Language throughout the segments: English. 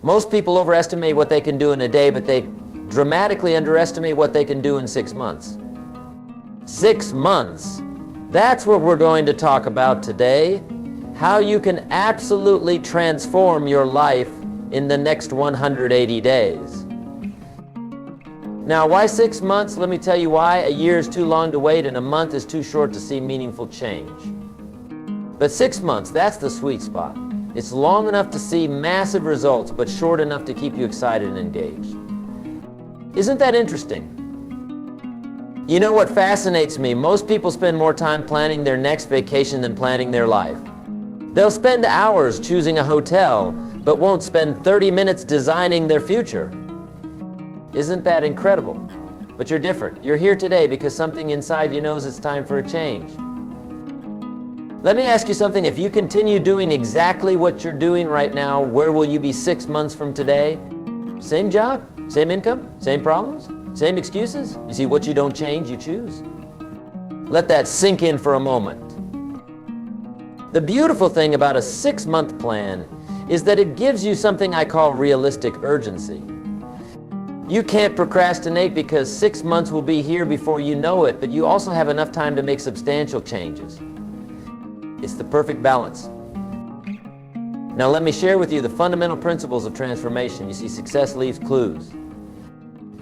Most people overestimate what they can do in a day, but they dramatically underestimate what they can do in 6 months. 6 months. That's what we're going to talk about today. How you can absolutely transform your life in the next 180 days. Now, why 6 months? Let me tell you why. A year is too long to wait, and a month is too short to see meaningful change. But 6 months, that's the sweet spot. It's long enough to see massive results, but short enough to keep you excited and engaged. Isn't that interesting? You know what fascinates me? Most people spend more time planning their next vacation than planning their life. They'll spend hours choosing a hotel, but won't spend 30 minutes designing their future. Isn't that incredible? But you're different. You're here today because something inside you knows it's time for a change. Let me ask you something. If you continue doing exactly what you're doing right now, where will you be 6 months from today? Same job, same income, same problems, same excuses? You see, what you don't change, you choose. Let that sink in for a moment. The beautiful thing about a 6-month plan is that it gives you something I call realistic urgency. You can't procrastinate because 6 months will be here before you know it, but you also have enough time to make substantial changes. It's the perfect balance. Now let me share with you the fundamental principles of transformation. You see, success leaves clues.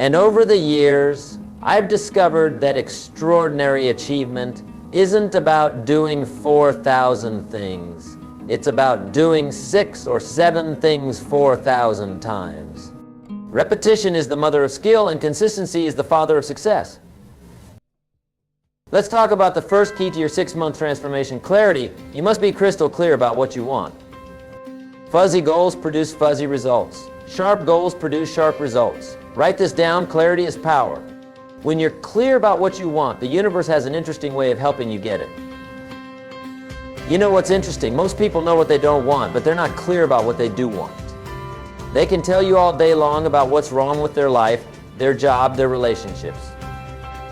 And over the years, I've discovered that extraordinary achievement isn't about doing 4,000 things. It's about doing 6 or 7 things 4,000 times. Repetition is the mother of skill, and consistency is the father of success. Let's talk about the first key to your 6-month transformation: clarity. You must be crystal clear about what you want. Fuzzy goals produce fuzzy results. Sharp goals produce sharp results. Write this down: clarity is power. When you're clear about what you want, the universe has an interesting way of helping you get it. You know what's interesting? Most people know what they don't want, but they're not clear about what they do want. They can tell you all day long about what's wrong with their life, their job, their relationships.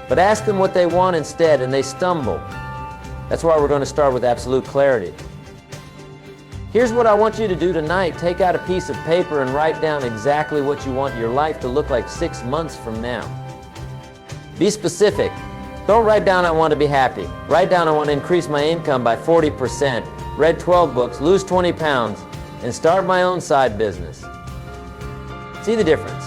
But ask them what they want instead, and they stumble. That's why we're going to start with absolute clarity. Here's what I want you to do tonight. Take out a piece of paper and write down exactly what you want your life to look like 6 months from now. Be specific. Don't write down, "I want to be happy." Write down, "I want to increase my income by 40%, read 12 books, lose 20 pounds, and start my own side business." See the difference?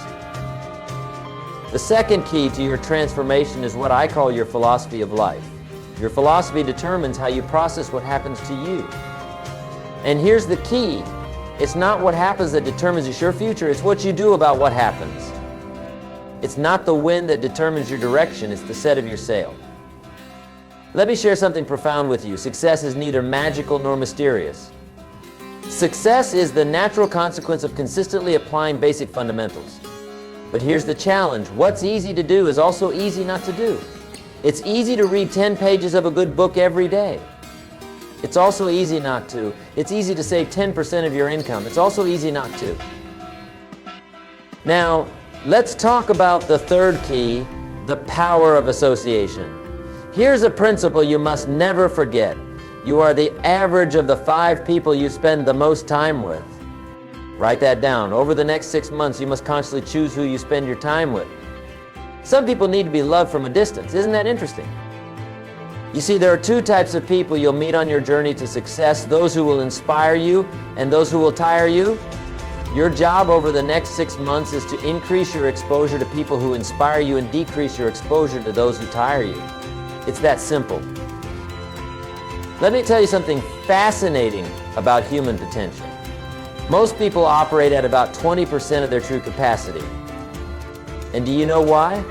The second key to your transformation is what I call your philosophy of life. Your philosophy determines how you process what happens to you. And here's the key. It's not what happens that determines your future, it's what you do about what happens. It's not the wind that determines your direction, it's the set of your sail. Let me share something profound with you. Success is neither magical nor mysterious. Success is the natural consequence of consistently applying basic fundamentals. But here's the challenge. What's easy to do is also easy not to do. It's easy to read 10 pages of a good book every day. It's also easy not to. It's easy to save 10% of your income. It's also easy not to. Now, let's talk about the third key, the power of association. Here's a principle you must never forget. You are the average of the 5 people you spend the most time with. Write that down. Over the next 6 months, you must constantly choose who you spend your time with. Some people need to be loved from a distance. Isn't that interesting? You see, there are 2 types of people you'll meet on your journey to success: those who will inspire you and those who will tire you. Your job over the next 6 months is to increase your exposure to people who inspire you and decrease your exposure to those who tire you. It's that simple. Let me tell you something fascinating about human potential. Most people operate at about 20% of their true capacity. And do you know why?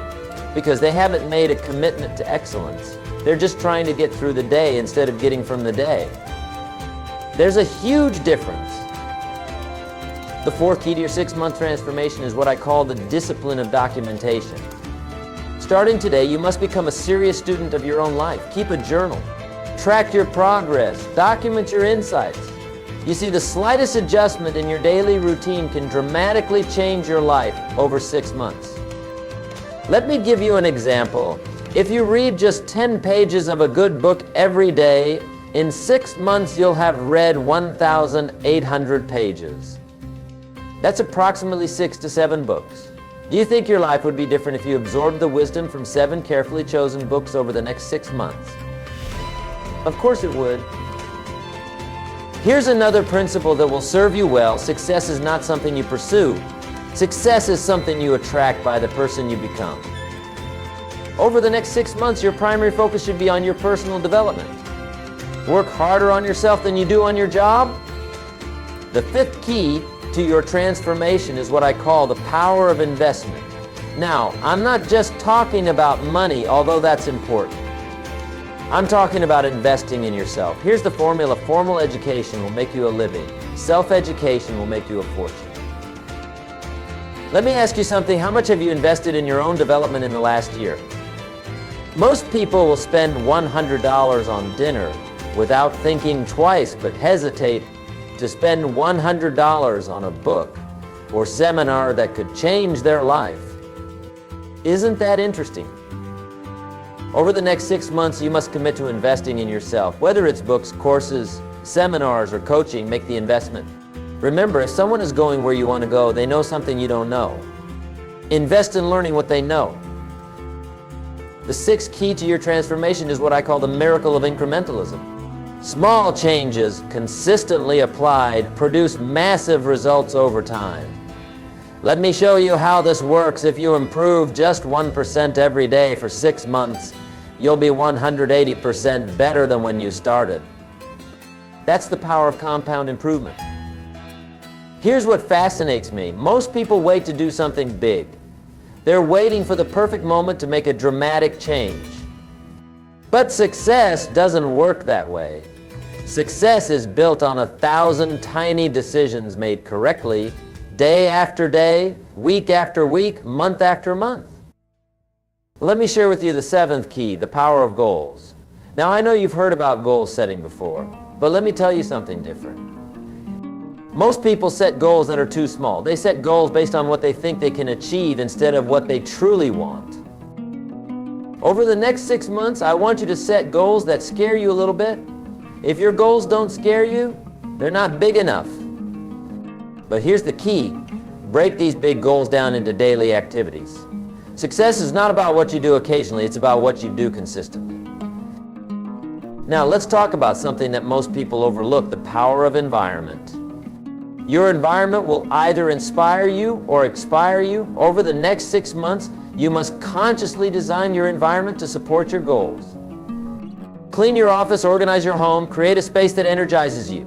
Because they haven't made a commitment to excellence. They're just trying to get through the day instead of getting from the day. There's a huge difference. The fourth key to your 6-month transformation is what I call the discipline of documentation. Starting today, you must become a serious student of your own life. Keep a journal. Track your progress. Document your insights. You see, the slightest adjustment in your daily routine can dramatically change your life over 6 months. Let me give you an example. If you read just 10 pages of a good book every day, in 6 months you'll have read 1,800 pages. That's approximately 6 to 7 books. Do you think your life would be different if you absorbed the wisdom from 7 carefully chosen books over the next 6 months? Of course it would. Here's another principle that will serve you well. Success is not something you pursue. Success is something you attract by the person you become. Over the next 6 months, your primary focus should be on your personal development. Work harder on yourself than you do on your job. The 5th key to your transformation is what I call the power of investment. Now, I'm not just talking about money, although that's important. I'm talking about investing in yourself. Here's the formula. Formal education will make you a living. Self-education will make you a fortune. Let me ask you something. How much have you invested in your own development in the last year? Most people will spend $100 on dinner without thinking twice, but hesitate to spend $100 on a book or seminar that could change their life. Isn't that interesting? Over the next 6 months, you must commit to investing in yourself. Whether it's books, courses, seminars, or coaching, make the investment. Remember, if someone is going where you want to go, they know something you don't know. Invest in learning what they know. The 6th key to your transformation is what I call the miracle of incrementalism. Small changes consistently applied produce massive results over time. Let me show you how this works. If you improve just 1% every day for 6 months, you'll be 180% better than when you started. That's the power of compound improvement. Here's what fascinates me. Most people wait to do something big. They're waiting for the perfect moment to make a dramatic change. But success doesn't work that way. Success is built on 1,000 tiny decisions made correctly, day after day, week after week, month after month. Let me share with you the 7th key, the power of goals. Now, I know you've heard about goal setting before, but let me tell you something different. Most people set goals that are too small. They set goals based on what they think they can achieve instead of what they truly want. Over the next 6 months, I want you to set goals that scare you a little bit. If your goals don't scare you, they're not big enough. But here's the key. Break these big goals down into daily activities. Success is not about what you do occasionally, it's about what you do consistently. Now let's talk about something that most people overlook, the power of environment. Your environment will either inspire you or expire you. Over the next 6 months, you must consciously design your environment to support your goals. Clean your office, organize your home, create a space that energizes you.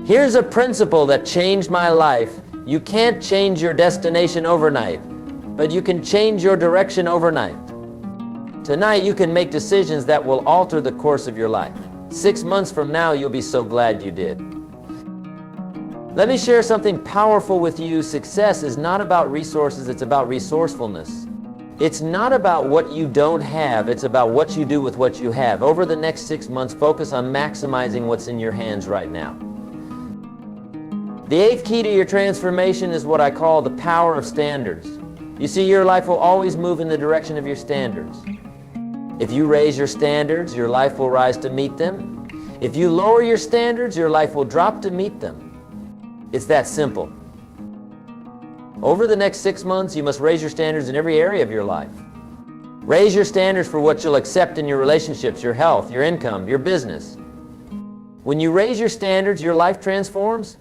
Here's a principle that changed my life. You can't change your destination overnight, but you can change your direction overnight. Tonight, you can make decisions that will alter the course of your life. 6 months from now, you'll be so glad you did. Let me share something powerful with you. Success is not about resources, it's about resourcefulness. It's not about what you don't have, it's about what you do with what you have. Over the next 6 months, focus on maximizing what's in your hands right now. The 8th key to your transformation is what I call the power of standards. You see, your life will always move in the direction of your standards. If you raise your standards, your life will rise to meet them. If you lower your standards, your life will drop to meet them. It's that simple. Over the next 6 months, you must raise your standards in every area of your life. Raise your standards for what you'll accept in your relationships, your health, your income, your business. When you raise your standards, your life transforms.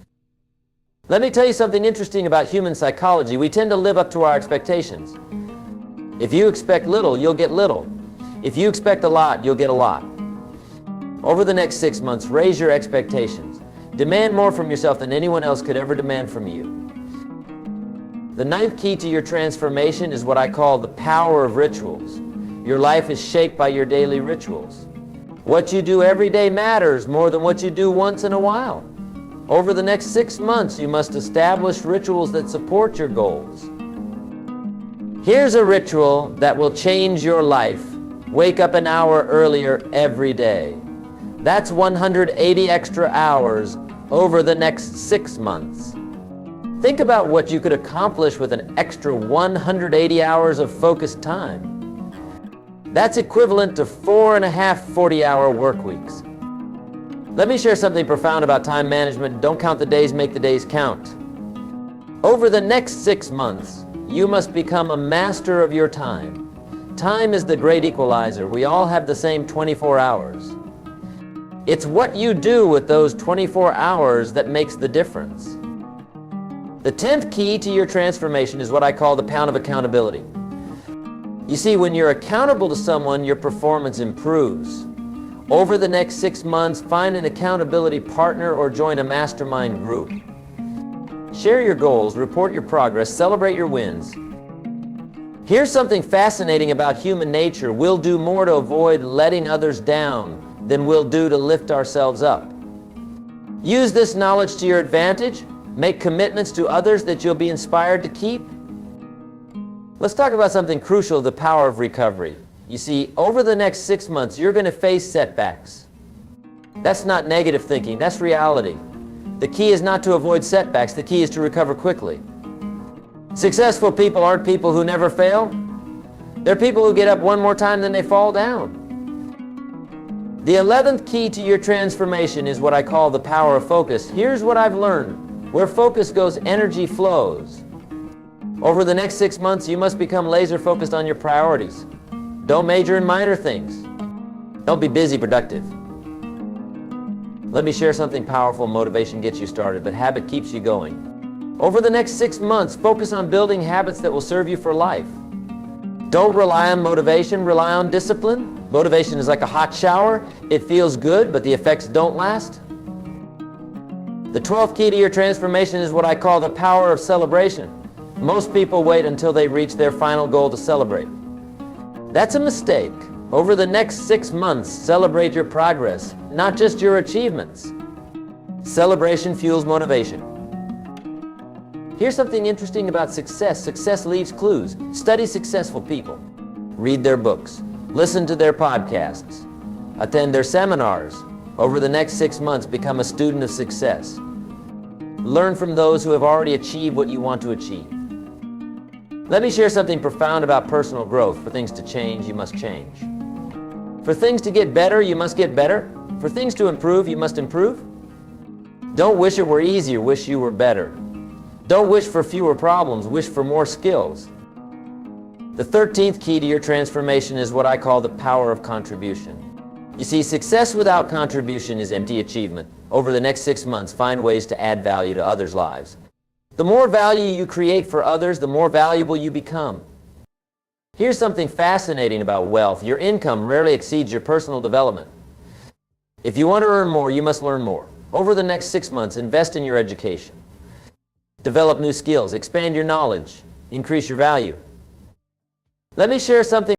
Let me tell you something interesting about human psychology. We tend to live up to our expectations. If you expect little, you'll get little. If you expect a lot, you'll get a lot. Over the next 6 months, raise your expectations. Demand more from yourself than anyone else could ever demand from you. The 9th key to your transformation is what I call the power of rituals. Your life is shaped by your daily rituals. What you do every day matters more than what you do once in a while. Over the next 6 months, you must establish rituals that support your goals. Here's a ritual that will change your life. Wake up an hour earlier every day. That's 180 extra hours over the next 6 months. Think about what you could accomplish with an extra 180 hours of focused time. That's equivalent to 4.5 40-hour work weeks. Let me share something profound about time management. Don't count the days, make the days count. Over the next 6 months, you must become a master of your time. Time is the great equalizer. We all have the same 24 hours. It's what you do with those 24 hours that makes the difference. The 10th key to your transformation is what I call the pound of accountability. You see, when you're accountable to someone, your performance improves. Over the next 6 months, find an accountability partner or join a mastermind group. Share your goals, report your progress, celebrate your wins. Here's something fascinating about human nature. We'll do more to avoid letting others down than we'll do to lift ourselves up. Use this knowledge to your advantage. Make commitments to others that you'll be inspired to keep. Let's talk about something crucial, the power of recovery. You see, over the next 6 months, you're going to face setbacks. That's not negative thinking, that's reality. The key is not to avoid setbacks, the key is to recover quickly. Successful people aren't people who never fail. They're people who get up one more time than they fall down. The 11th key to your transformation is what I call the power of focus. Here's what I've learned. Where focus goes, energy flows. Over the next 6 months, you must become laser focused on your priorities. Don't major in minor things. Don't be busy, productive. Let me share something powerful. Motivation gets you started, but habit keeps you going. Over the next 6 months, focus on building habits that will serve you for life. Don't rely on motivation, rely on discipline. Motivation is like a hot shower. It feels good, but the effects don't last. The 12th key to your transformation is what I call the power of celebration. Most people wait until they reach their final goal to celebrate. That's a mistake. Over the next 6 months, celebrate your progress, not just your achievements. Celebration fuels motivation. Here's something interesting about success. Success leaves clues. Study successful people. Read their books. Listen to their podcasts. Attend their seminars. Over the next 6 months, become a student of success. Learn from those who have already achieved what you want to achieve. Let me share something profound about personal growth. For things to change, you must change. For things to get better, you must get better. For things to improve, you must improve. Don't wish it were easier, wish you were better. Don't wish for fewer problems, wish for more skills. The 13th key to your transformation is what I call the power of contribution. You see, success without contribution is empty achievement. Over the next 6 months, find ways to add value to others' lives. The more value you create for others, the more valuable you become. Here's something fascinating about wealth. Your income rarely exceeds your personal development. If you want to earn more, you must learn more. Over the next 6 months, invest in your education. Develop new skills, expand your knowledge, increase your value. Let me share something